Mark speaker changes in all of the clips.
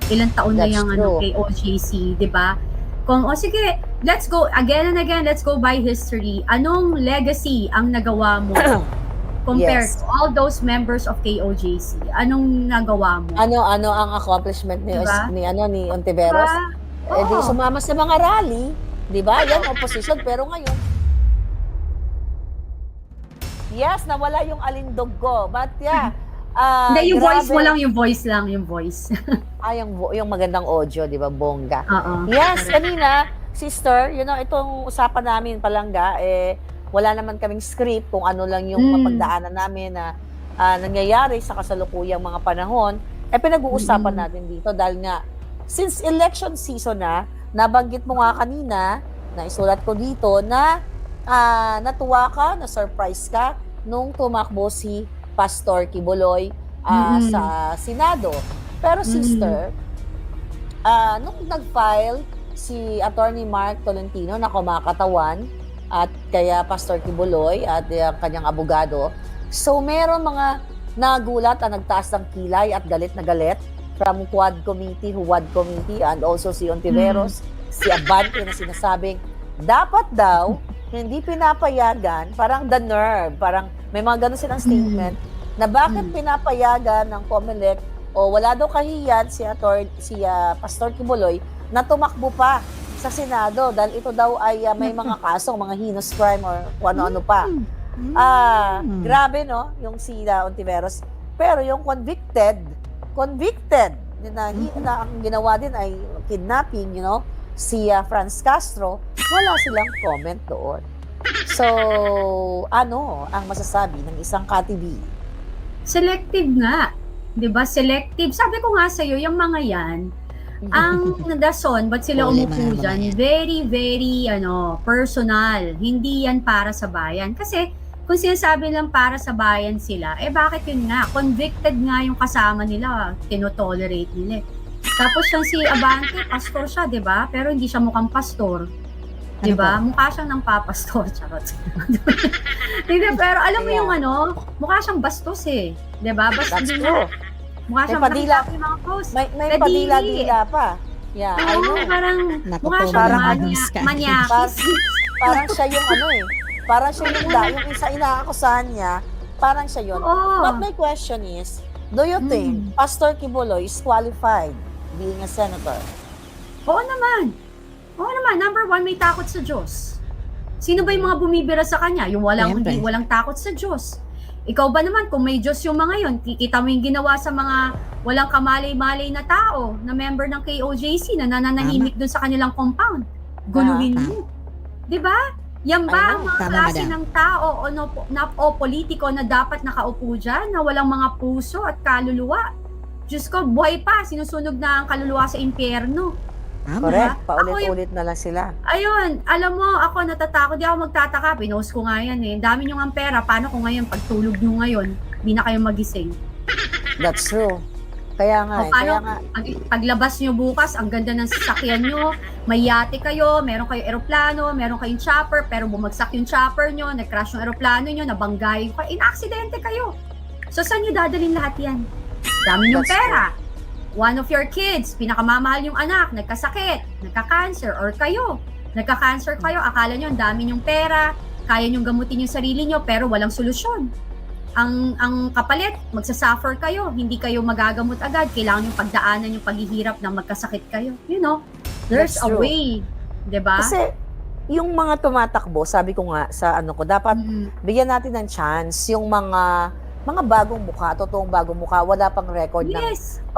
Speaker 1: Ilang taon na
Speaker 2: That's
Speaker 1: yung
Speaker 2: true.
Speaker 1: KOJC, 'di ba? Kung sige, let's go again and again, let's go by history. Anong legacy ang nagawa mo compared to
Speaker 2: Yes.
Speaker 1: all those members of KOJC? Anong nagawa mo?
Speaker 2: Ano ang accomplishment
Speaker 1: 'Di ba?
Speaker 2: ni
Speaker 1: 'Di ba?
Speaker 2: Ontiveros? Eh di
Speaker 1: Oo.
Speaker 2: sumama sa mga rally, 'di ba? Yan opposition pero ngayon yes, nawala yung alindog ko. But yeah,
Speaker 1: Hindi, yung voice mo
Speaker 2: grabe.
Speaker 1: lang, yung voice lang, yung voice.
Speaker 2: Yung magandang audio, 'di ba? Bongga.
Speaker 1: Oo.
Speaker 2: Yes, kanina, sister, itong usapan namin palangga, wala naman kaming script kung ano lang yung mapagdaanan namin na nangyayari sa kasalukuyang mga panahon. Pinag-uusapan natin dito dahil nga, since election season na, nabanggit mo nga kanina, na isulat ko dito, na natuwa ka, na-surprise ka, nung tumakbo si Pastor Kibuloy sa Senado. Pero sister, nung nag-file si Attorney Mark Tolentino na kumakatawan at kaya Pastor Kibuloy at ang kanyang abogado, so meron mga nagulat at nagtaas ng kilay at galit na galit from Quad Committee, Huwad Committee, and also si Ontiveros, si Abante na sinasabing dapat daw hindi pinapayagan, parang the nerve, parang may mga ganun silang statement na bakit pinapayagan ng COMELEC o wala daw kahiyan si Pastor Kibuloy na tumakbo pa sa Senado dahil ito daw ay may mga kasong, mga heinous crime or kung ano-ano pa. Grabe, no? Yung si Ontiveros. Pero yung convicted, na ang ginawa din ay kidnapping, si Franz Castro, wala silang comment doon. So, ano ang masasabi ng isang ka-TV?
Speaker 1: Selective nga. 'Di ba? Selective. Sabi ko nga sa'yo, yung mga yan, ang dason, ba't sila umupo dyan? Very, very, personal. Hindi yan para sa bayan. Kasi, kung sinasabi lang para sa bayan sila, bakit yun nga? Convicted nga yung kasama nila, tinotolerate nila. Tapos yung si Abante, pastor siya, 'di ba? Pero hindi siya mukhang pastor. 'Di ba? Mukha siyang nang papastor, charot. Hindi, pero alam mo yung mukha siyang bastos 'di ba?
Speaker 2: That's true.
Speaker 1: Mukha siyang
Speaker 2: padila,
Speaker 1: yung mga post.
Speaker 2: may padila-dila pa. Yeah, I know.
Speaker 1: Parang mukha siyang manyakis.
Speaker 2: Parang siya yung parang siya yung isa inaakusahan niya, parang siya yun. But my question is, do you think Pastor Kibuloy is qualified being a senator?
Speaker 1: Oo naman. Number one, may takot sa Diyos. Sino ba yung mga bumibira sa kanya? Yung walang takot sa Diyos. Ikaw ba naman, kung may Diyos yung mga yon, kikita mo yung ginawa sa mga walang kamalay-malay na tao, na member ng KOJC, na nananahimik dun sa kanilang compound. Guluhin mo. Diba? Yan ba ang mga klase ng tao o politiko na dapat nakaupo dyan, na walang mga puso at kaluluwa? Diyos ko, buhay pa, sinusunog na ang kaluluwa sa impyerno.
Speaker 2: Correct, paulit-ulit na lang sila.
Speaker 1: Ayun, alam mo, ako natatakot, di ako magtataka, pinost ko nga yan dami nyo nga pera, paano kung ngayon, pagtulog nyo ngayon, di na kayo magising?
Speaker 2: That's true. Kaya nga,
Speaker 1: paglabas nyo bukas, ang ganda ng sasakyan nyo, may yate kayo, meron kayong eroplano, meron kayong chopper, pero bumagsak yung chopper nyo, nag-crash yung eroplano nyo, nabanggayin kayo, in-aksidente kayo. So, saan nyo dadalhin lahat yan? Dami nyong pera. One of your kids, pinakamamahal yung anak, nagkasakit, nagka-cancer, or kayo, nagka-cancer kayo, akala nyo, ang dami nyong pera, kaya nyong gamutin yung sarili nyo, pero walang solusyon. Ang kapalit, magsasuffer kayo, hindi kayo magagamot agad, kailangan yung pagdaanan yung paghihirap na magkasakit kayo. There's a way, 'di ba?
Speaker 2: Kasi yung mga tumatakbo, sabi ko nga sa dapat bigyan natin ng chance yung mga bagong mukha, totoong bagong mukha, wala pang record ng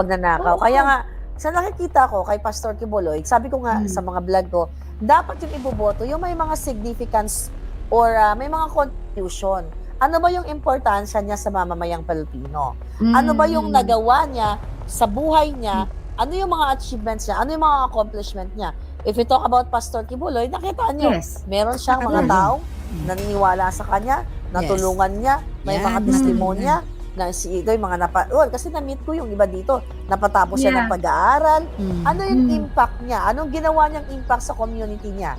Speaker 2: pagnanakaw. Kaya nga, sa nakikita ko kay Pastor Kibuloy, sabi ko nga sa mga vlog ko, dapat yung iboboto, yung may mga significance or may mga contribution. Ano ba yung importansya niya sa mamamayang Pilipino? Ano ba yung nagawa niya sa buhay niya? Ano yung mga achievements niya? Ano yung mga accomplishment niya? If you talk about Pastor Kibuloy, nakita niyo, meron siyang mga tao naniniwala sa kanya, natulungan niya, may mga testimonya na ito yung mga kasi na-meet ko yung iba dito, napatapos siya ng pag-aaral. Ano yung impact niya? Anong ginawa niyang impact sa community niya?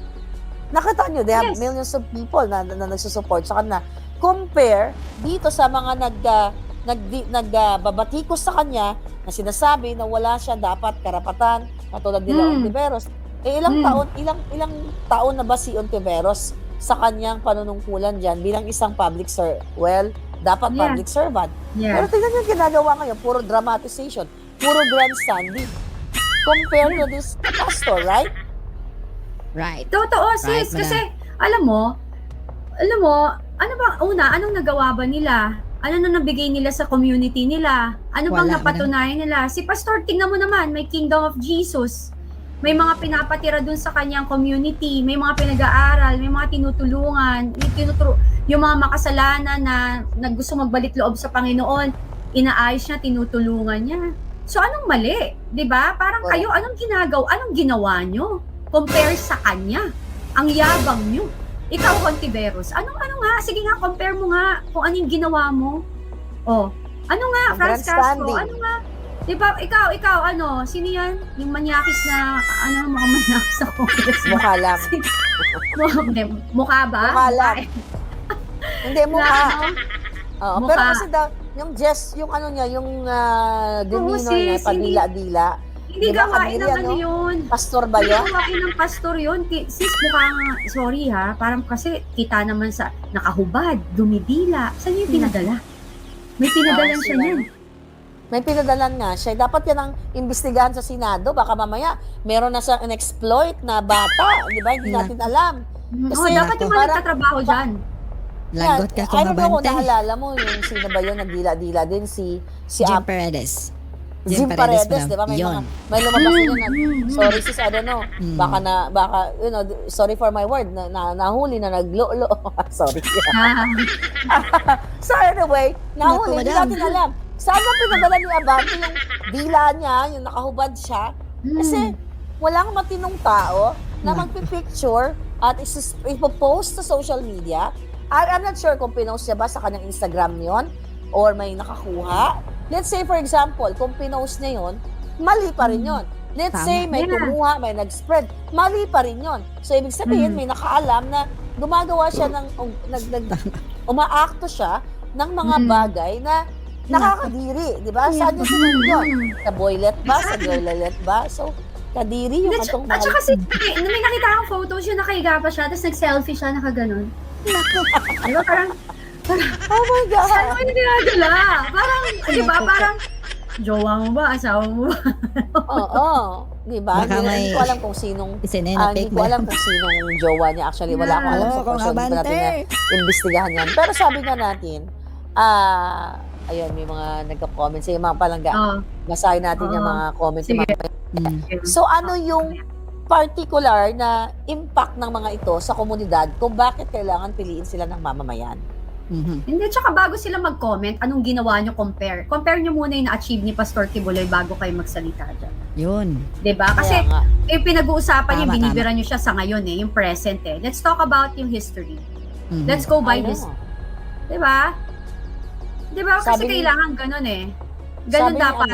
Speaker 2: Nakita niyo, they have millions of people na nagsusupport sa kanya. Compare dito sa mga nagbabatikos sa kanya na sinasabi na wala siya dapat karapatan katulad nila Ontiveros. Ilang taon na ba si Ontiveros sa kanyang panunungkulan diyan bilang isang public dapat public servant. Pero tingnan niyo ginagawa ngayon, puro dramatization, puro grandstanding compared to this pastor, right?
Speaker 3: Right.
Speaker 1: Totoo, sis.
Speaker 3: Right,
Speaker 1: kasi, alam mo, anong nagawa ba nila? Ano na nabigay nila sa community nila? Ano bang
Speaker 3: Wala,
Speaker 1: napatunayan nila? Si Pastor, tingnan mo naman, may Kingdom of Jesus. May mga pinapatira dun sa kanyang community, may mga pinag-aaral, may mga tinutulungan, yung mga makasalanan na gusto magbalik loob sa Panginoon, inaayos niya, tinutulungan niya. So anong mali? 'Di ba? Parang kayo, anong ginawa nyo? Compare sa kanya. Ang yabang nyo. Ikaw, Ontiveros, ano nga? Sige nga, compare mo nga kung anong ginawa mo. Oh, ano nga, Franz Castro, ano nga? Diba, ikaw, sino yan? Yung manyakis na, mga manyakis na Congress.
Speaker 2: Mukha lang.
Speaker 1: Mukha ba?
Speaker 2: Mukha lang. Hindi, mukha. Oo,
Speaker 1: Mukha.
Speaker 2: pero kasi daw, yung demeanor niya, padila-dila.
Speaker 1: Hindi gawain ng ano yun.
Speaker 2: Pastor ba yun?
Speaker 1: Hindi gawain ng pastor yun. Sis, mukhang, sorry ha, parang kasi kita naman sa nakahubad, dumidila. Saan yung pinadala? May pinadalan siya niyan.
Speaker 2: May pinadalan nga siya. Dapat yan ang imbestigahan sa Senado. Baka mamaya, meron na siyang in-exploit na bata. Di ba? Hindi natin alam.
Speaker 1: Kasi dapat yung mga nagtatrabaho dyan.
Speaker 3: Lagot ka
Speaker 2: I don't know kung
Speaker 3: kumabante.
Speaker 2: naalala mo yung sino ba yun, nagdila-dila din si
Speaker 3: Jim Paredes.
Speaker 2: Jim Paredes, di ba? May lumabas din na, sorry sis, I don't know. Baka, sorry for my word, nahuli na naglolo. Sorry. So anyway, nahuli, hindi natin alam. Saan ba pinadala ni Abante yung dila niya, yung nakahubad siya? Kasi walang matinong tao na magpipicture at ipopost sa social media. I'm not sure kung pinost niya ba sa kanyang Instagram yon or may nakakuha. Let's say, for example, kung pinost niya yon, mali pa rin yon. Let's say, may kumuha, may nag-spread, mali pa rin yon. So, ibig sabihin, may nakaalam na gumagawa siya umaakto siya ng mga bagay na nakakadiri, di ba? Saan niya sinunod yun? Sa boylet ba? Sa girllet ba? So, kadiri yung atong
Speaker 1: mahal. At saka kasi, may nakita akong photos yun, nakahiga pa siya, tapos nag-selfie siya, nakaganon. Diba, parang,
Speaker 2: oh my God!
Speaker 1: saan mo yung dinadala? Parang, di ba, parang, jowa mo ba? Asawa mo ba?
Speaker 2: Oo. Di ba? Hindi ko alam kung sinong jowa niya. Actually, wala akong alam sa person. Hindi pa natin na-investigahan yan. Pero sabi nga natin, ayun, may mga nagka-comment sa mga palangga. Basahin natin yung mga comment. So, ano yung particular na impact ng mga ito sa komunidad kung bakit kailangan piliin sila ng mamamayan?
Speaker 1: Hindi, tsaka bago sila mag-comment, anong ginawa nyo, compare. Compare nyo muna yung na-achieve ni Pastor Kibuloy bago kayo magsalita dyan.
Speaker 3: Yun.
Speaker 1: Diba? Kasi, pinag-uusapan niya, binibira nyo siya sa ngayon yung present Let's talk about yung history. Let's go by this. Diba? Diba? Kasi kailangan ganun Ganun dapat.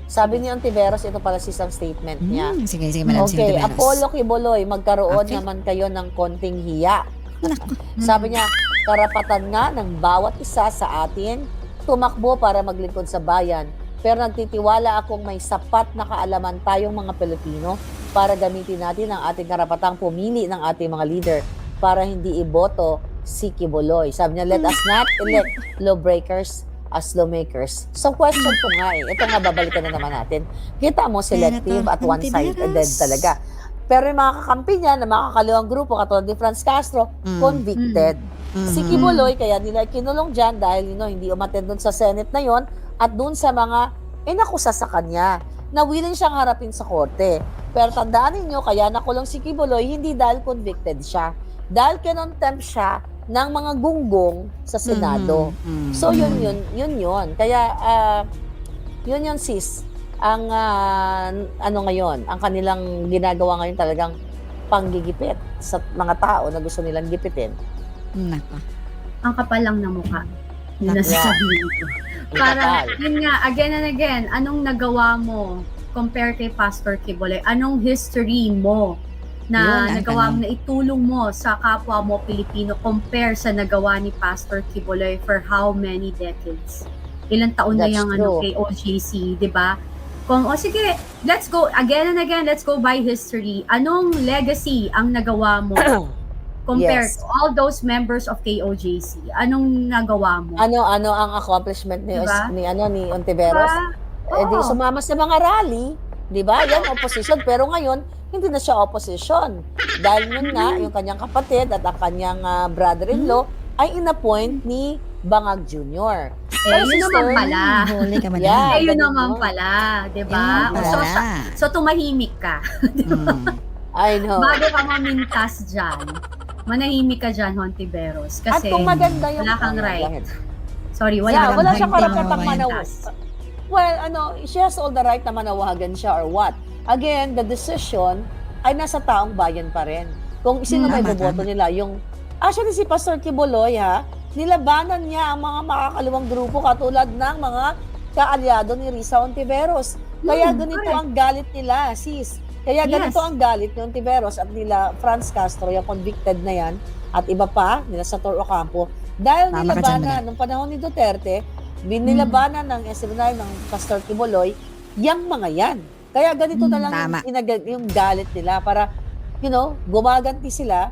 Speaker 2: Sabi ni Ontiveros, ito pala isang statement niya.
Speaker 3: Sige, Madam
Speaker 2: Okay, Apollo Kibuloy, magkaroon naman kayo ng konting hiya. Sabi niya, karapatan nga ng bawat isa sa atin tumakbo para maglingkod sa bayan. Pero nagtitiwala akong may sapat na kaalaman tayong mga Pilipino para gamitin natin ang ating karapatang pumili ng ating mga leader para hindi iboto si Kibuloy. Sabi niya, let us not elect lawbreakers as lawmakers. So question ko nga ito nga babalikan na naman natin. Kita mo, selective at one-sided talaga. Pero yung mga kakampi niya na makakaliwang grupo katulad ni Franz Castro, convicted. Si Kibuloy, kaya nila kinulong dyan dahil hindi umattend doon sa Senate na yon at doon sa mga inakusa sa kanya na willing siyang harapin sa korte. Pero tandaan ninyo, kaya nakulong si Kibuloy hindi dahil convicted siya. Dahil kinontempt siya ng mga gunggong sa Senado. So yun. Kaya yun sis. Ang ngayon, ang kanilang ginagawa ngayon talagang panggigipit sa mga tao na gusto nilang gipitin.
Speaker 1: Ang kapal lang ng mukha. Yun nasasabi nito. Para, yun nga, again and again, anong nagawa mo compare kay Pastor Kibuloy? Anong history mo na
Speaker 3: Yun ang
Speaker 1: nagawa mo,
Speaker 3: tanong.
Speaker 1: na itulong mo sa kapwa mo Pilipino compare sa nagawa ni Pastor Kibuloy for how many decades? Ilang taon na
Speaker 2: That's
Speaker 1: yung
Speaker 2: true.
Speaker 1: KOJC, di ba? Kung, sige, let's go, again and again, let's go by history. Anong legacy ang nagawa mo compared
Speaker 2: Yes.
Speaker 1: to all those members of KOJC? Anong nagawa mo?
Speaker 2: Ano ang accomplishment ni
Speaker 1: Diba?
Speaker 2: ni Ontiveros?
Speaker 1: Diba?
Speaker 2: Di
Speaker 1: Oo.
Speaker 2: sumama sa mga rally, 'di ba? Yan opposition, pero ngayon hindi na siya opposition. Dahil nun nga yung kanyang kapatid at ang kanyang brother-in-law ay inappoint ni Bangag Jr. Pero
Speaker 1: yun naman
Speaker 2: sister,
Speaker 1: pala.
Speaker 3: Huli ka man.
Speaker 2: Yeah.
Speaker 1: Yun
Speaker 2: ganun
Speaker 1: naman
Speaker 2: yun.
Speaker 1: pala, di
Speaker 3: Yan
Speaker 1: ba?
Speaker 3: pala.
Speaker 1: So tumahimik ka.
Speaker 2: I know.
Speaker 1: Bago ka mamintas dyan, manahimik ka dyan, Hontiveros.
Speaker 2: At
Speaker 1: Kasi,
Speaker 2: kung maganda yung
Speaker 1: wala kang
Speaker 2: Go
Speaker 1: right.
Speaker 2: ahead.
Speaker 1: sorry,
Speaker 2: Yeah, wala siyang
Speaker 3: right na
Speaker 2: karapatang
Speaker 3: mamintas.
Speaker 2: Well, she has all the right na manawagan siya or what. Again, the decision ay nasa taong bayan pa rin. Kung sino may
Speaker 3: Tama,
Speaker 2: boboto
Speaker 3: tama.
Speaker 2: nila. Actually, si Pastor Kibuloy, nilabanan niya ang mga makakaliwang grupo katulad ng mga kaalyado ni Risa Ontiveros. Kaya ganito
Speaker 1: correct.
Speaker 2: ang galit nila, sis. Kaya ganito
Speaker 1: Yes.
Speaker 2: ang galit ni Ontiveros at nila Franz Castro, yung convicted na yan, at iba pa, nila Sator Ocampo, dahil
Speaker 3: Tama ka dyan,
Speaker 2: nilabanan, nung panahon ni Duterte, binilabanan ng SB9 ng Pastor Kibuloy, yang mga yan. Kaya ganito na lang
Speaker 3: Tama.
Speaker 2: yung galit nila para, gumaganti sila,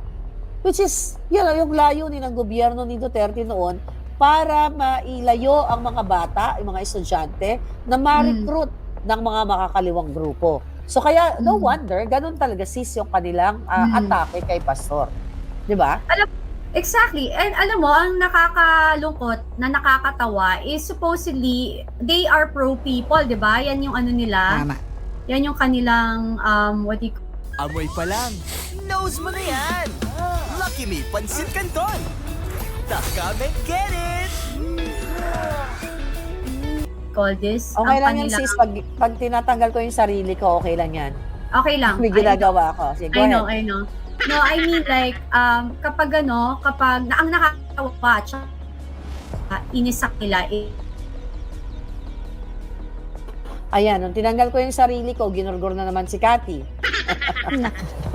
Speaker 2: which is, yung layunin ng gobyerno ni Duterte noon para mailayo ang mga bata, yung mga estudyante, na ma-recruit ng mga makakaliwang grupo. So kaya, no wonder, ganun talaga sis yung kanilang atake kay Pastor. Di ba?
Speaker 1: Exactly. And alam mo, ang nakakalungkot na nakakatawa is supposedly, they are pro-people, di ba? Yan yung ano nila.
Speaker 3: Tama.
Speaker 1: Yan yung kanilang, what do you
Speaker 4: Amoy pa lang. Knows mo na yan. Lucky Me Pansit Canton. Takame, get it!
Speaker 1: call this?
Speaker 2: Okay
Speaker 1: Ang
Speaker 2: lang yan
Speaker 1: kanilang-
Speaker 2: sis, pag tinatanggal ko yung sarili ko, okay lang yan.
Speaker 1: Okay lang.
Speaker 2: May ginagawa ko. Sige, go
Speaker 1: I
Speaker 2: ahead.
Speaker 1: know, I know. No, I mean like, kapag ang nakakatawa, tsaka inisak nila,
Speaker 2: Ayan, nung tinanggal ko yung sarili ko, ginurgur na naman si Cathy.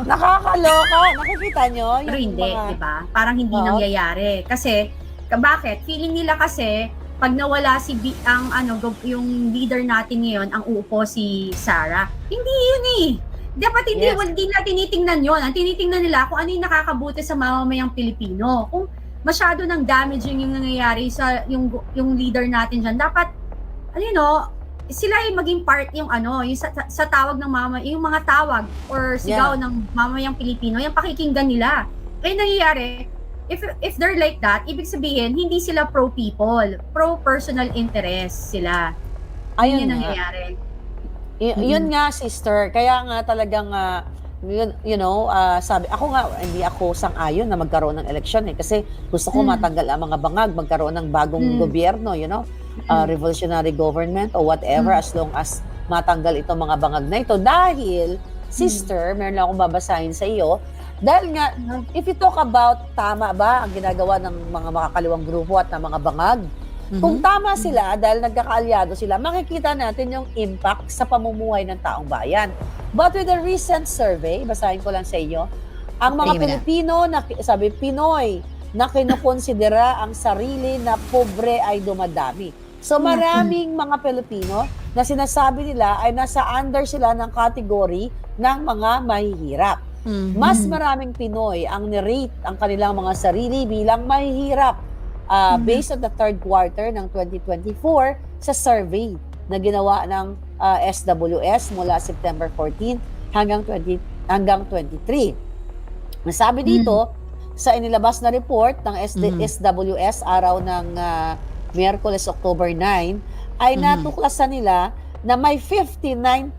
Speaker 2: Nakakaloka. Nakikita nyo?
Speaker 1: pero
Speaker 2: Yung
Speaker 1: hindi,
Speaker 2: mga-
Speaker 1: di ba? Parang hindi
Speaker 2: Oo.
Speaker 1: nangyayari. Kasi, bakit? Feeling nila kasi, pag nawala yung leader natin ngayon, ang uupo si Sarah. Hindi yun eh. Dapat hindi,
Speaker 2: Yes.
Speaker 1: hindi nila tinitingnan yon. Ang tinitingnan nila kung ano yung nakakabuti sa mamamayang Pilipino. Kung masyado ng damaging yung nangyayari sa yung leader natin dyan, dapat, sila ay maging part yung yung sa tawag ng yung mga tawag or sigaw ng mamamayang Pilipino, yung pakikinggan nila. Eh nangyayari, if they're like that, ibig sabihin, hindi sila pro-people, pro-personal interest sila.
Speaker 2: Ayun
Speaker 1: Yun yung
Speaker 2: nga.
Speaker 1: nangyayari.
Speaker 2: Yun nga, sister. Kaya nga talagang, sabi, ako nga, hindi ako sang-ayon na magkaroon ng eleksyon eh. Kasi gusto ko matanggal ang mga bangag, magkaroon ng bagong gobyerno, revolutionary government or whatever, as long as matanggal itong mga bangag na ito. Dahil, sister, meron lang akong babasahin sa iyo, dahil nga, if you talk about tama ba ang ginagawa ng mga makakaliwang grupo at ng mga bangag, kung tama sila, dahil nagkakaalyado sila, makikita natin yung impact sa pamumuhay ng taong bayan. But with a recent survey, basahin ko lang sa iyo, ang mga
Speaker 3: Tingnan mo na.
Speaker 2: Pilipino, sabi Pinoy, na kinukonsidera ang sarili na pobre ay dumadami. So maraming mga Pilipino na sinasabi nila ay nasa under sila ng category ng mga mahihirap. Mas maraming Pinoy ang nirate ang kanilang mga sarili bilang mahihirap based on the third quarter ng 2024 sa survey na ginawa ng SWS mula September 14 hanggang 23. Nasabi dito sa inilabas na report ng SWS araw ng Miyerkules, October 9, ay natuklasan nila na may 59%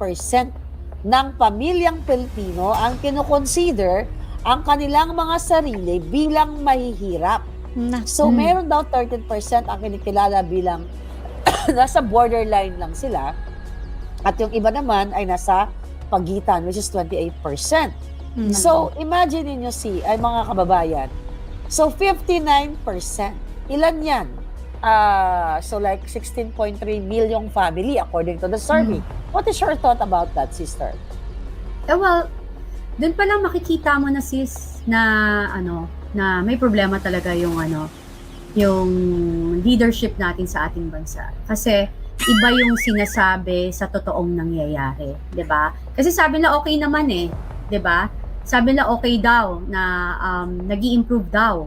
Speaker 2: ng pamilyang Pilipino ang kinukonsider ang kanilang mga sarili bilang mahihirap. So, meron daw 13% ang kinikilala bilang nasa borderline lang sila. At yung iba naman ay nasa pagitan, which is 28%. So, imagine niyo ay mga kababayan. So, 59%. Ilan yan? So, like 16.3 million family according to the survey. What is your thought about that, sister?
Speaker 1: Well, Doon pa lang makikita mo na sis na na may problema talaga yung leadership natin sa ating bansa. Kasi iba yung sinasabi sa totoong nangyayari, 'di ba? Kasi sabi nila okay naman 'di ba? Sabi nila okay daw na nag-i-improve daw.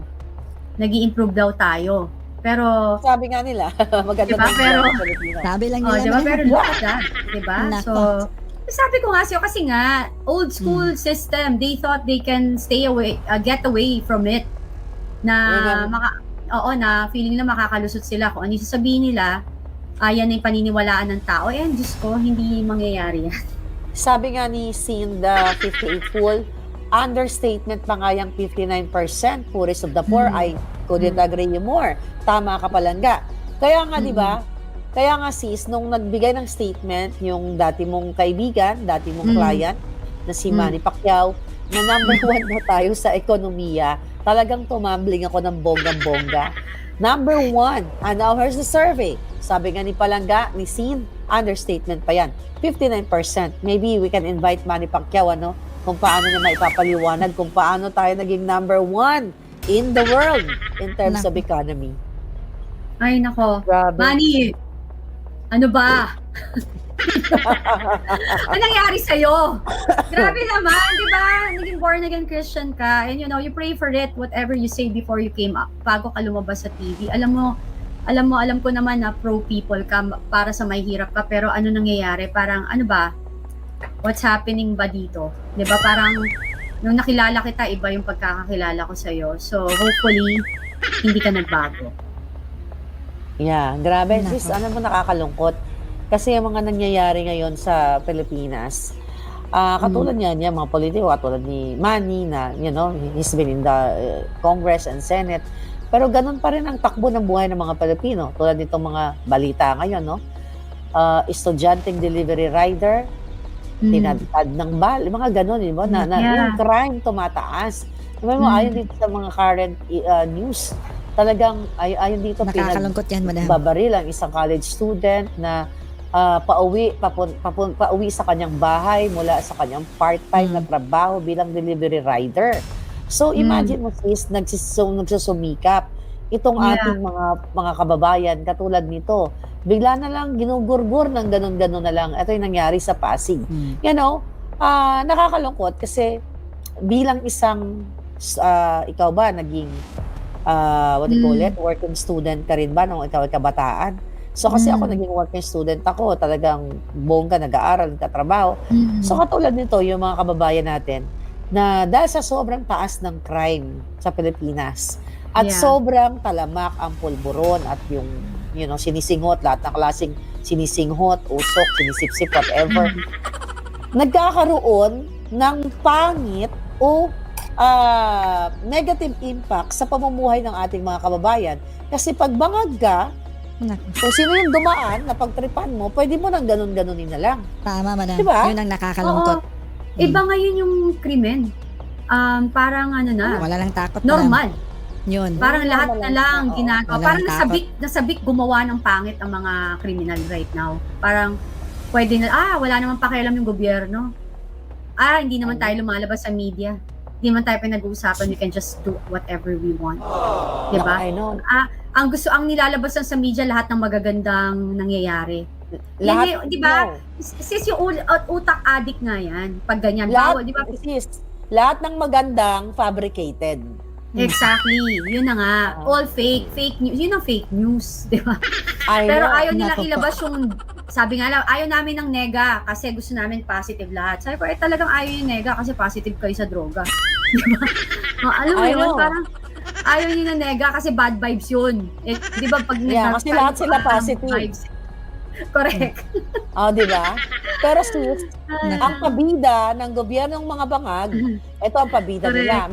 Speaker 1: Nag-i-improve daw tayo. Pero
Speaker 2: Sabi nga nila, maganda
Speaker 1: Diba?
Speaker 2: daw
Speaker 1: Pero-
Speaker 2: ang Pilipino.
Speaker 3: Sabi lang
Speaker 1: oh,
Speaker 3: nila.
Speaker 1: 'di ba?
Speaker 3: na-
Speaker 1: Pero look at that, 'di ba? So
Speaker 3: Nako.
Speaker 1: sabi ko nga sa'yo kasi nga old school system, they thought they can stay away, get away from it. Na na feeling nila makakalusot sila kung ano yung sasabihin nila. Yan yung paniniwalaan ng tao. Diyos ko, hindi mangyayari yan.
Speaker 2: Sabi nga ni Scene the 58 Fool, understatement pa nga yung 59% poorest of the poor. I couldn't agree more. Tama ka palangga. Kaya nga, di ba? Kaya nga sis, nung nagbigay ng statement yung dati mong kaibigan, dati mong client, na si Manny Pacquiao, na number 1 na tayo sa ekonomiya, talagang tumambling ako ng bonggang-bongga. Number 1. And now here's the survey. Sabi nga ni Palangga, ni Scene, understatement pa yan. 59%. Maybe we can invite Manny Pacquiao, kung paano niya maipapaliwanag, kung paano tayo naging number 1 in the world in terms of economy.
Speaker 1: Ay, nako.
Speaker 2: Grabe.
Speaker 1: Manny, ano ba? Ano nangyari sa'yo? Grabe naman, di ba? Naging born again Christian ka. And you pray for it, whatever you say before you came up, bago ka lumabas sa TV. Alam ko naman na pro people ka, para sa may hirap ka, pero ano nangyayari? Parang, ano ba? What's happening ba dito? Di ba? Parang, nung nakilala kita, iba yung pagkakakilala ko sa'yo. So, hopefully, hindi ka nagbago.
Speaker 2: Yeah, grabe.
Speaker 3: Nako.
Speaker 2: Sis, ano mo nakakalungkot? Kasi yung mga nangyayari ngayon sa Pilipinas, katulad niyan, yung mga politiko, katulad ni Manny na, he's been in the Congress and Senate. Pero ganun pa rin ang takbo ng buhay ng mga Pilipino. Tulad nitong mga balita ngayon, estudyanteng delivery rider, tinadtad ng mga ganun, di ba? Yung crime tumataas. Naman mo, ayon dito sa mga current news, talagang ayon dito
Speaker 3: Nakakalungkot yan, madam.
Speaker 2: babaril ang isang college student na pauwi sa kanyang bahay mula sa kanyang part-time na trabaho bilang delivery rider. So imagine mo sis, nagsusumikap itong ating mga kababayan katulad nito. Bigla na lang ginugurgur ng ganun-ganun na lang. Ito yung nangyari sa Pasig. Nakakalungkot kasi bilang isang ikaw ba naging what do you call it? Working student ka rin ba nung ikaw ay kabataan? So kasi ako naging working student ako, talagang bongga, nag-aaral, nagtatrabaho. So katulad nito, yung mga kababayan natin, na dahil sa sobrang taas ng crime sa Pilipinas, at sobrang talamak ang pulburon at yung, sinisinghot, lahat ng klaseng sinisinghot, usok, sinisipsip, whatever, nagkakaroon ng pangit o negative impact sa pamumuhay ng ating mga kababayan. Kasi pag bangag ka, kung sino yung dumaan na pagtripan mo, pwede mo nang ganun-ganunin na lang.
Speaker 3: Tama, madam.
Speaker 2: Diba?
Speaker 3: Yun ang nakakalungkot.
Speaker 1: Iba ngayon yung krimen. Parang
Speaker 3: Wala lang takot, madam.
Speaker 1: normal.
Speaker 3: Yun.
Speaker 1: Parang lahat na lang ginagawa.
Speaker 3: Walang
Speaker 1: Parang
Speaker 3: takot.
Speaker 1: nasabik gumawa ng pangit ang mga criminal right now. Parang pwede wala naman pakialam yung gobyerno. Hindi naman tayo lumalabas sa media. Hindi naman tayo pinag-uusapan. We can just do whatever we want. Diba?
Speaker 2: I know.
Speaker 1: Ang nilalabas lang sa media, lahat ng magagandang nangyayari.
Speaker 2: Lahat,
Speaker 1: Di ba?
Speaker 2: no.
Speaker 1: Sis, yung utak addict nga yan. Pag ganyan.
Speaker 2: Lahat,
Speaker 1: Bawal, di ba?
Speaker 2: sis, lahat ng magandang fabricated.
Speaker 1: Exactly. Yun na nga. All fake. Fake news. Yun ang fake news. Di ba?
Speaker 2: I
Speaker 1: Pero
Speaker 2: know.
Speaker 1: ayaw nilang
Speaker 3: Nako po.
Speaker 1: ilabas yung, sabi nga lang, ayaw namin ng nega kasi gusto namin positive lahat. Sabi ko, talagang ayaw yung nega kasi positive kayo sa droga. Di ba? Alam mo
Speaker 2: I
Speaker 1: yun,
Speaker 2: know.
Speaker 1: parang ayaw nyo ng nega kasi bad vibes yun. Di ba pag
Speaker 2: Kasi lahat sila positive.
Speaker 1: vibes. Correct.
Speaker 2: Di ba? Pero sis, ang pabida ng gobyernong mga bangag, ito ang pabida nila.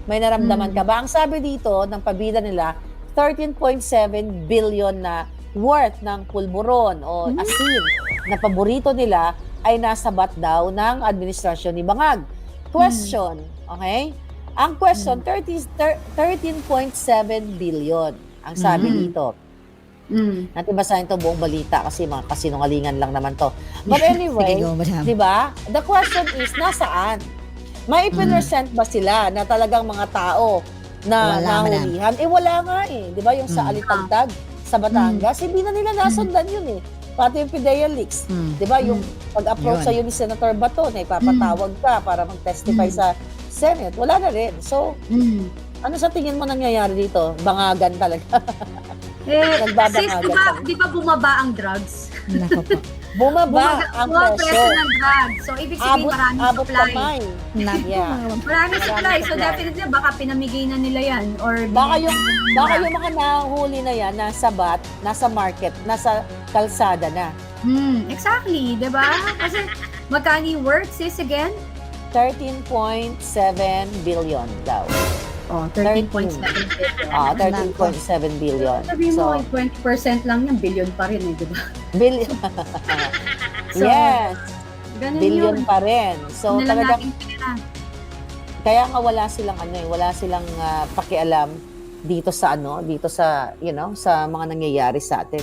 Speaker 2: May naramdaman ka ba? Ang sabi dito ng pabida nila, 13.7 billion na worth ng pulburon o asin na paborito nila ay nasabat daw ng administrasyon ni Bangag. Question, okay? Ang question, 13.7 billion ang sabi dito. Natin basahin to buong balita kasi mga kasinungalingan lang naman to. But anyway,
Speaker 3: Sige, go, madam.
Speaker 2: di ba? The question is, nasaan? May ipinesent ba sila na talagang mga tao na
Speaker 3: Wala, madam.
Speaker 2: nahulihan? Wala nga eh. Di ba yung sa Alitagtag, sa Batangas, hindi na nila nasundan yun eh. Pati yung PIDEA leaks. Di ba yung pag-approach
Speaker 3: Yun.
Speaker 2: sa'yo ni Senator Bato na ipapatawag ka para mag-testify sa Senate, wala na rin. So, ano sa tingin mo nangyayari dito? Bangagan talaga.
Speaker 1: Sis,
Speaker 2: Nagbabangagan
Speaker 1: di ba bumaba ang drugs?
Speaker 3: Nako po.
Speaker 2: Bumaba ang
Speaker 1: presyo
Speaker 2: presyo.
Speaker 1: ng drugs. So, ibig sabihin maraming
Speaker 2: Abot
Speaker 1: supply.
Speaker 2: kamay.
Speaker 3: Nako.
Speaker 2: Yeah.
Speaker 1: Maraming supply. So,
Speaker 2: supply.
Speaker 1: definitely, baka pinamigay na nila yan. Or
Speaker 2: Baka yung mga nahuli na yan, nasa bat, nasa market, nasa kalsada na.
Speaker 1: Exactly, di ba? Kasi, magkano yung worth, sis, again?
Speaker 2: 13.7 billion daw.
Speaker 1: Oh, 13.7 billion.
Speaker 2: 13.7 billion.
Speaker 1: Sabi mo,
Speaker 2: So,
Speaker 1: 20% lang yan, billion pa rin eh, di ba?
Speaker 2: billion.
Speaker 1: So,
Speaker 2: Yes,
Speaker 1: Ganun
Speaker 2: billion
Speaker 1: yun.
Speaker 2: pa rin. So,
Speaker 1: Yun na lang
Speaker 2: talagang,
Speaker 1: natin pera.
Speaker 2: kaya nga wala silang pakialam dito sa sa mga nangyayari sa atin.